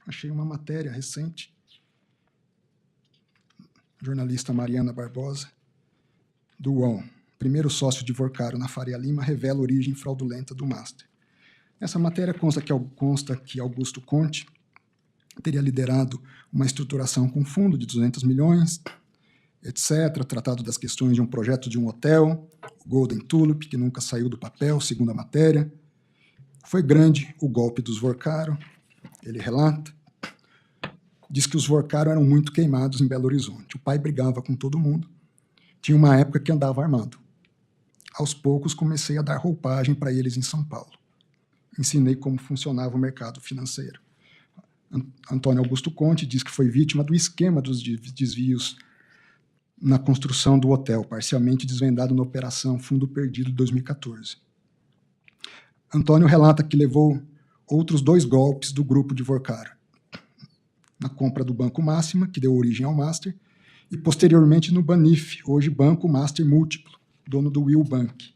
Achei uma matéria recente, jornalista Mariana Barbosa, do UOL. Primeiro sócio de Vorcaro na Faria Lima revela a origem fraudulenta do Master. Nessa matéria consta que Augusto Conte teria liderado uma estruturação com fundo de 200 milhões, etc., tratado das questões de um projeto de um hotel, o Golden Tulip, que nunca saiu do papel, segundo a matéria. Foi grande o golpe dos Vorcaro, ele relata. Diz que os Vorcaro eram muito queimados em Belo Horizonte. O pai brigava com todo mundo. Tinha uma época que andava armado. Aos poucos, comecei a dar roupagem para eles em São Paulo. Ensinei como funcionava o mercado financeiro. Antônio Augusto Conte diz que foi vítima do esquema dos desvios na construção do hotel, parcialmente desvendado na Operação Fundo Perdido de 2014. Antônio relata que levou outros 2 golpes do grupo de Vorcaro, na compra do Banco Máxima, que deu origem ao Master, e posteriormente no Banif, hoje Banco Master Múltiplo, dono do Will Bank.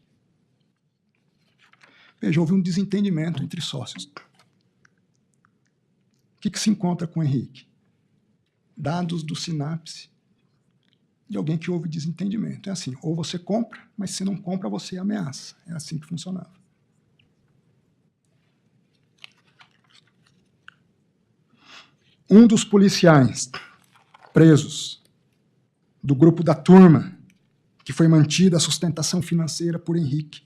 Veja, houve um desentendimento entre sócios. O que se encontra com o Henrique? Dados do Sinapse de alguém que houve desentendimento. É assim, ou você compra, mas se não compra, você ameaça. É assim que funcionava. Um dos policiais presos do grupo da turma, que foi mantida a sustentação financeira por Henrique.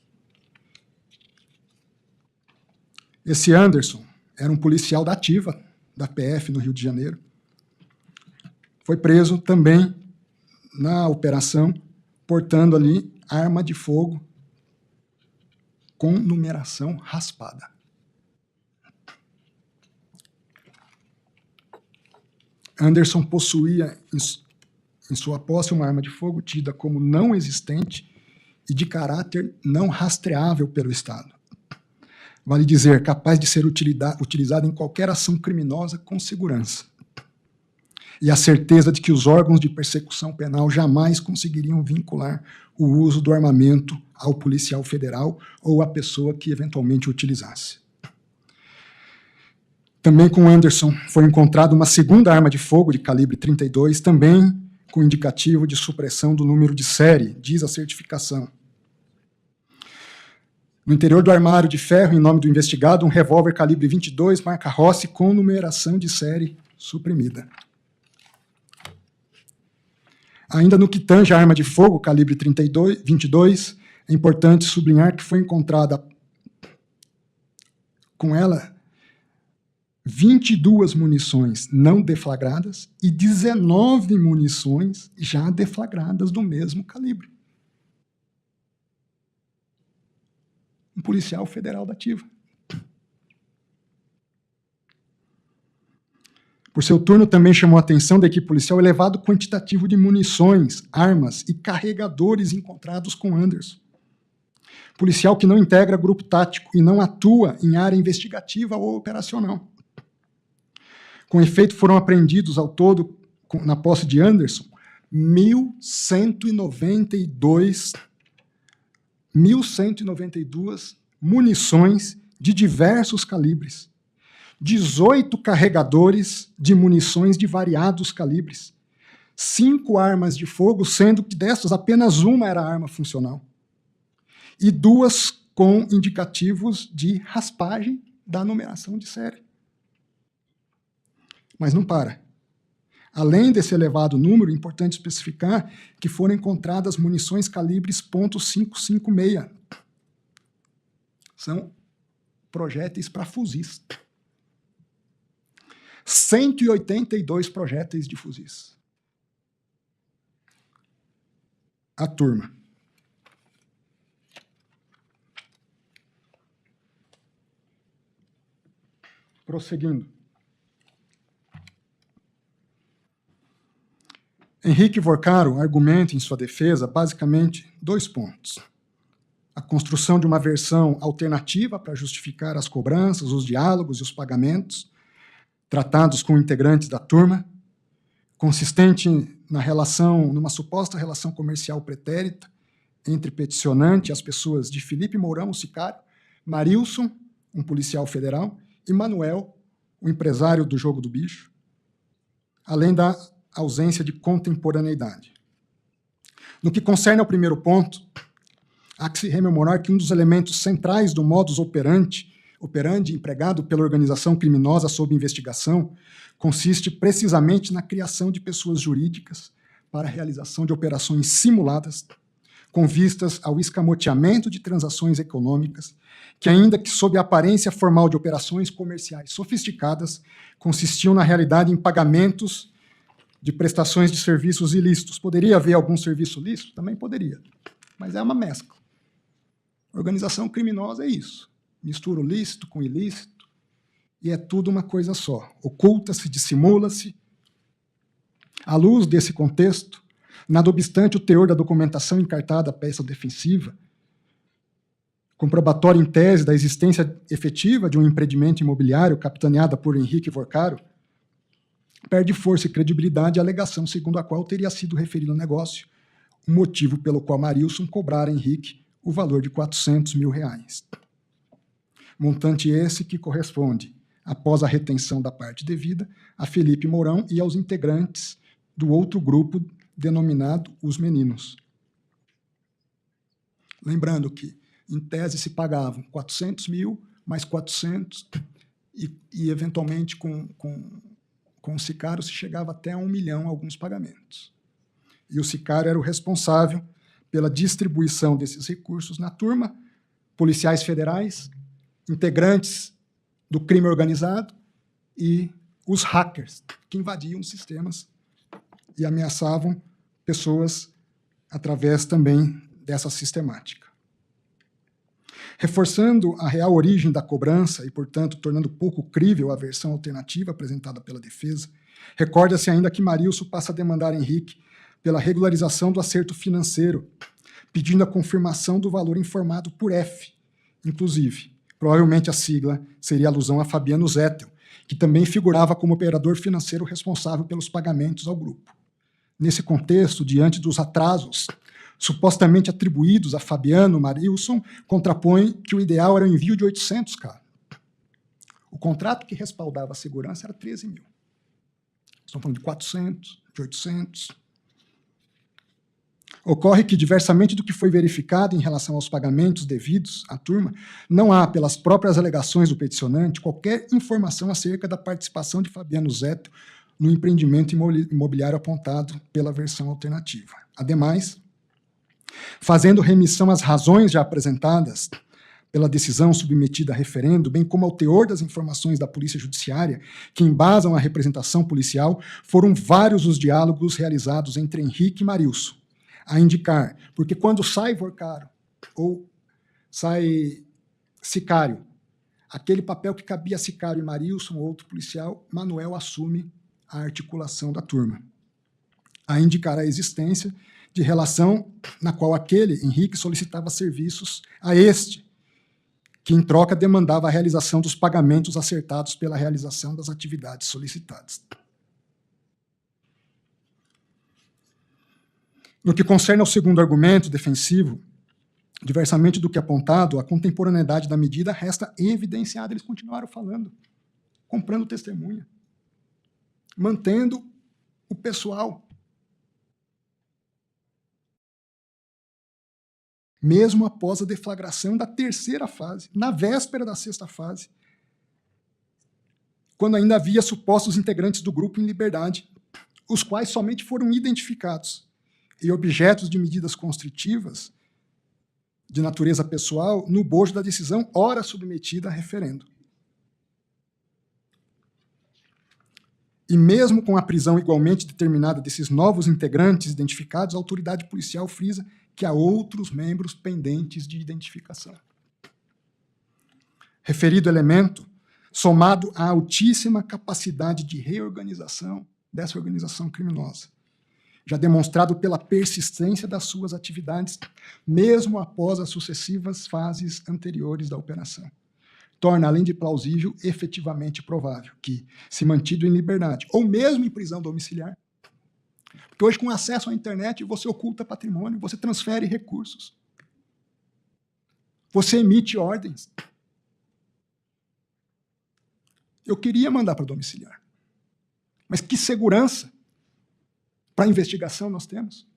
Esse Anderson era um policial da ativa, da PF no Rio de Janeiro. Foi preso também na operação, portando ali arma de fogo com numeração raspada. Anderson possuía em sua posse uma arma de fogo tida como não existente e de caráter não rastreável pelo Estado. Vale dizer, capaz de ser utilizada em qualquer ação criminosa com segurança. E a certeza de que os órgãos de persecução penal jamais conseguiriam vincular o uso do armamento ao policial federal ou à pessoa que eventualmente o utilizasse. Também com Anderson foi encontrada uma segunda arma de fogo de calibre 32, também com indicativo de supressão do número de série, diz a certificação. No interior do armário de ferro, em nome do investigado, um revólver calibre 22, marca Rossi, com numeração de série suprimida. Ainda no que tange a arma de fogo calibre 22, é importante sublinhar que foi encontrada com ela 22 munições não deflagradas e 19 munições já deflagradas do mesmo calibre. Um policial federal da ativa. Por seu turno, também chamou a atenção da equipe policial o elevado quantitativo de munições, armas e carregadores encontrados com Anderson. Policial que não integra grupo tático e não atua em área investigativa ou operacional. Com efeito, foram apreendidos ao todo, na posse de Anderson, 1.192 munições de diversos calibres, 18 carregadores de munições de variados calibres, 5 armas de fogo, sendo que dessas apenas uma era arma funcional, e 2 com indicativos de raspagem da numeração de série. Mas não para. Além desse elevado número, é importante especificar que foram encontradas munições calibres .556. São projéteis para fuzis. 182 projéteis de fuzis. A turma. Prosseguindo. Henrique Vorcaro argumenta em sua defesa basicamente 2 pontos. A construção de uma versão alternativa para justificar as cobranças, os diálogos e os pagamentos tratados com integrantes da turma, consistente numa suposta relação comercial pretérita entre peticionante e as pessoas de Felipe Mourão, o sicário, Marilson, um policial federal, e Manuel, o empresário do jogo do bicho, além da ausência de contemporaneidade. No que concerne ao primeiro ponto, há que se rememorar que um dos elementos centrais do modus operandi empregado pela organização criminosa sob investigação consiste precisamente na criação de pessoas jurídicas para a realização de operações simuladas com vistas ao escamoteamento de transações econômicas que, ainda que sob a aparência formal de operações comerciais sofisticadas, consistiam na realidade em pagamentos de prestações de serviços ilícitos. Poderia haver algum serviço lícito? Também poderia, mas é uma mescla. Organização criminosa é isso. Mistura o lícito com o ilícito e é tudo uma coisa só. Oculta-se, dissimula-se. À luz desse contexto, nada obstante o teor da documentação encartada à peça defensiva, comprobatório em tese da existência efetiva de um empreendimento imobiliário capitaneada por Henrique Vorcaro, perde força e credibilidade a alegação segundo a qual teria sido referido ao negócio o motivo pelo qual Marilson cobrara a Henrique o valor de R$400 mil. Montante esse que corresponde, após a retenção da parte devida, a Felipe Mourão e aos integrantes do outro grupo denominado Os Meninos. Lembrando que, em tese, se pagavam 400 mil, mais 400, e eventualmente, com o sicário, se chegava até a 1 milhão alguns pagamentos. E o sicário era o responsável pela distribuição desses recursos na turma, policiais federais, integrantes do crime organizado e os hackers, que invadiam os sistemas e ameaçavam pessoas através também dessa sistemática. Reforçando a real origem da cobrança e, portanto, tornando pouco crível a versão alternativa apresentada pela defesa, recorda-se ainda que Marilson passa a demandar Henrique pela regularização do acerto financeiro, pedindo a confirmação do valor informado por F, inclusive. Provavelmente a sigla seria alusão a Fabiano Zettel, que também figurava como operador financeiro responsável pelos pagamentos ao grupo. Nesse contexto, diante dos atrasos supostamente atribuídos a Fabiano Marilson, contrapõe que o ideal era o envio de 800K. O contrato que respaldava a segurança era 13 mil. Estamos falando de 400, de 800. Ocorre que, diversamente do que foi verificado em relação aos pagamentos devidos à turma, não há, pelas próprias alegações do peticionante, qualquer informação acerca da participação de Fabiano Zettel no empreendimento imobiliário apontado pela versão alternativa. Ademais, fazendo remissão às razões já apresentadas pela decisão submetida a referendo, bem como ao teor das informações da Polícia Judiciária que embasam a representação policial, foram vários os diálogos realizados entre Henrique e Marilson, a indicar, porque quando sai Vorcaro ou sai sicário, aquele papel que cabia a sicário e Marilson, outro policial, Manuel assume a articulação da turma, a indicar a existência de relação na qual aquele, Henrique, solicitava serviços a este, que em troca demandava a realização dos pagamentos acertados pela realização das atividades solicitadas. No que concerne ao segundo argumento defensivo, diversamente do que apontado, a contemporaneidade da medida resta evidenciada. Eles continuaram falando, comprando testemunha, mantendo o pessoal. Mesmo após a deflagração da terceira fase, na véspera da sexta fase, quando ainda havia supostos integrantes do grupo em liberdade, os quais somente foram identificados e objetos de medidas constritivas de natureza pessoal no bojo da decisão ora submetida a referendo. E mesmo com a prisão igualmente determinada desses novos integrantes identificados, a autoridade policial frisa que há outros membros pendentes de identificação. Referido elemento, somado à altíssima capacidade de reorganização dessa organização criminosa, já demonstrado pela persistência das suas atividades, mesmo após as sucessivas fases anteriores da operação, torna, além de plausível, efetivamente provável que, se mantido em liberdade, ou mesmo em prisão domiciliar, porque hoje, com acesso à internet, você oculta patrimônio, você transfere recursos, você emite ordens. Eu queria mandar para domiciliar, mas que segurança para a investigação nós temos?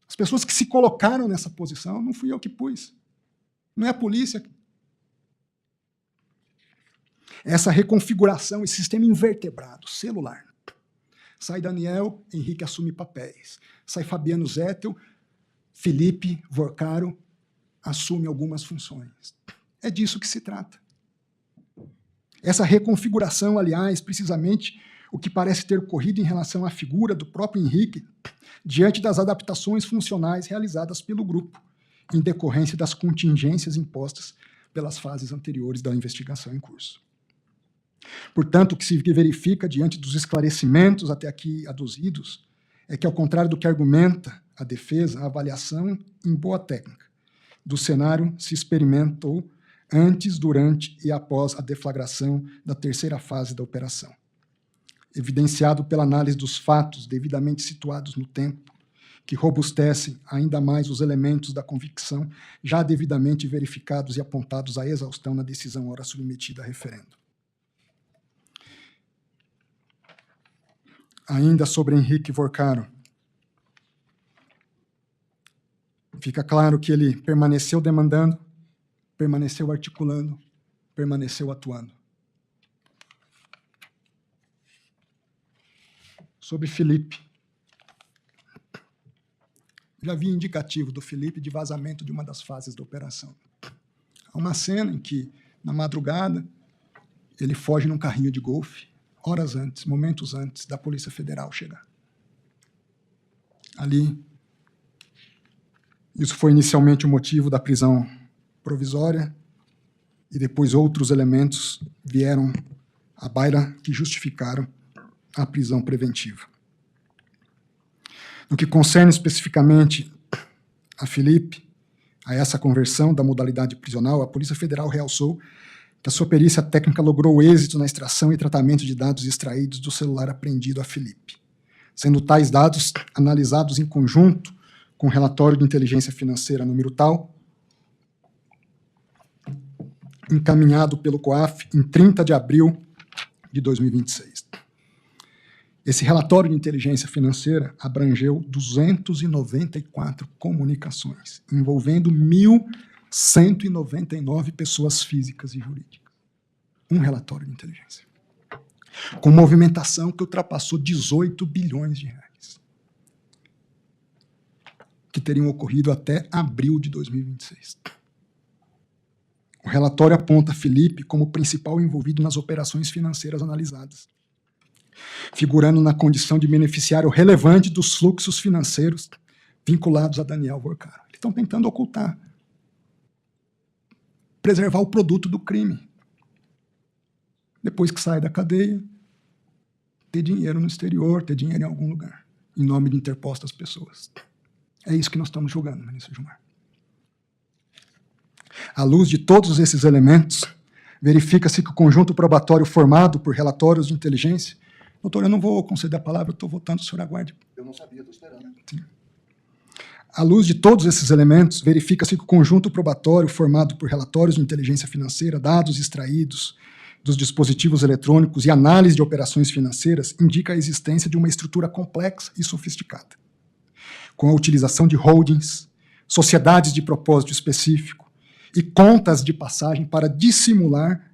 As pessoas que se colocaram nessa posição, não fui eu que pus, não é a polícia. Essa reconfiguração, esse sistema invertebrado, celular. Sai Daniel, Henrique assume papéis. Sai Fabiano Zettel, Felipe Vorcaro assume algumas funções. É disso que se trata. Essa reconfiguração, aliás, precisamente o que parece ter ocorrido em relação à figura do próprio Henrique diante das adaptações funcionais realizadas pelo grupo, em decorrência das contingências impostas pelas fases anteriores da investigação em curso. Portanto, o que se verifica diante dos esclarecimentos até aqui aduzidos é que, ao contrário do que argumenta a defesa, a avaliação em boa técnica do cenário se experimentou antes, durante e após a deflagração da terceira fase da operação, evidenciado pela análise dos fatos devidamente situados no tempo, que robustecem ainda mais os elementos da convicção já devidamente verificados e apontados à exaustão na decisão ora submetida a referendo. Ainda sobre Henrique Vorcaro, fica claro que ele permaneceu demandando, permaneceu articulando, permaneceu atuando. Sobre Felipe, já vi indicativo do Felipe de vazamento de uma das fases da operação. Há uma cena em que, na madrugada, ele foge num carrinho de golfe, horas antes, momentos antes da Polícia Federal chegar. Ali, isso foi inicialmente o motivo da prisão provisória e depois outros elementos vieram à baila que justificaram a prisão preventiva. No que concerne especificamente a Felipe, a essa conversão da modalidade prisional, a Polícia Federal realçou que a sua perícia técnica logrou êxito na extração e tratamento de dados extraídos do celular apreendido a Felipe, sendo tais dados analisados em conjunto com o relatório de inteligência financeira número tal, encaminhado pelo COAF em 30 de abril de 2026. Esse relatório de inteligência financeira abrangeu 294 comunicações, envolvendo 1.199 pessoas físicas e jurídicas. Um relatório de inteligência. Com movimentação que ultrapassou 18 bilhões de reais, que teriam ocorrido até abril de 2026. O relatório aponta Felipe como principal envolvido nas operações financeiras analisadas, figurando na condição de beneficiário relevante dos fluxos financeiros vinculados a Daniel Vorcaro. Eles estão tentando ocultar, preservar o produto do crime. Depois que sai da cadeia, ter dinheiro no exterior, ter dinheiro em algum lugar, em nome de interpostas pessoas. É isso que nós estamos julgando, ministro Gilmar. À luz de todos esses elementos, verifica-se que o conjunto probatório formado por relatórios de inteligência... Doutor, eu não vou conceder a palavra, eu estou votando, o senhor aguarde. Eu não sabia, estou esperando. Sim. À luz de todos esses elementos, verifica-se que o conjunto probatório formado por relatórios de inteligência financeira, dados extraídos dos dispositivos eletrônicos e análise de operações financeiras indica a existência de uma estrutura complexa e sofisticada, com a utilização de holdings, sociedades de propósito específico e contas de passagem para dissimular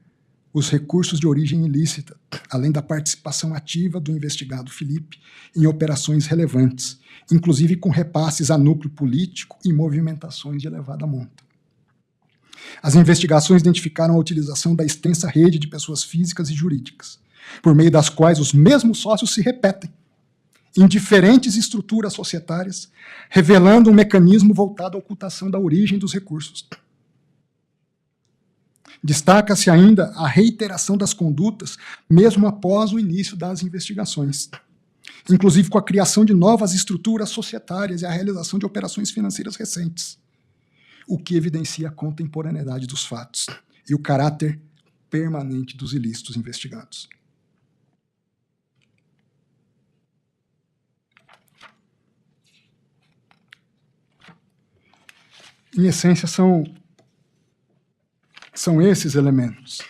os recursos de origem ilícita, além da participação ativa do investigado Felipe em operações relevantes, inclusive com repasses a núcleo político e movimentações de elevada monta. As investigações identificaram a utilização da extensa rede de pessoas físicas e jurídicas, por meio das quais os mesmos sócios se repetem em diferentes estruturas societárias, revelando um mecanismo voltado à ocultação da origem dos recursos. Destaca-se ainda a reiteração das condutas, mesmo após o início das investigações, inclusive com a criação de novas estruturas societárias e a realização de operações financeiras recentes, o que evidencia a contemporaneidade dos fatos e o caráter permanente dos ilícitos investigados. Em essência, são esses elementos.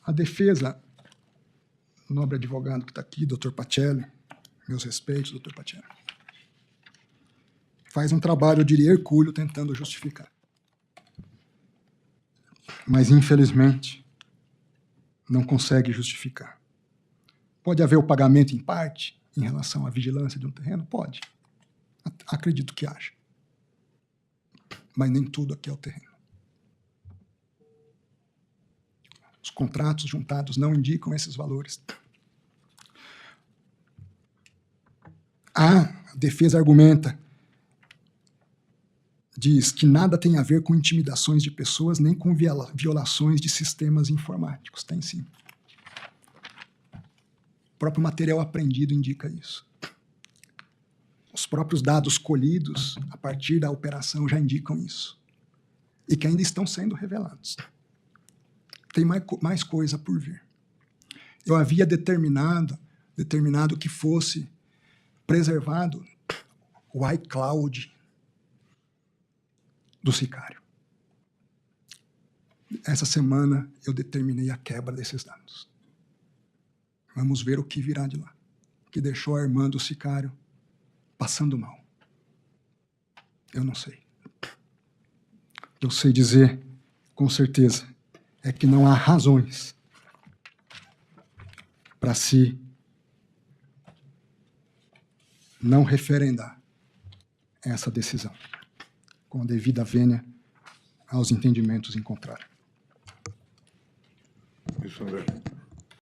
A defesa, o nobre advogado que está aqui, doutor Pacelli, meus respeitos, doutor Pacelli, faz um trabalho, eu diria, hercúleo, tentando justificar. Mas, infelizmente, não consegue justificar. Pode haver o pagamento em parte em relação à vigilância de um terreno? Pode. Acredito que haja. Mas nem tudo aqui é o terreno. Os contratos juntados não indicam esses valores. A defesa argumenta, diz que nada tem a ver com intimidações de pessoas nem com violações de sistemas informáticos. Tem sim. O próprio material apreendido indica isso. Os próprios dados colhidos a partir da operação já indicam isso. E que ainda estão sendo revelados. Tem mais coisa por vir. Eu havia determinado que fosse preservado o iCloud do sicário. Essa semana eu determinei a quebra desses dados. Vamos ver o que virá de lá. que deixou Armando Sicário passando mal? Eu não sei. O que eu sei dizer, com certeza, é que não há razões para se não referendar essa decisão, com a devida vênia aos entendimentos encontrados. Isso, André.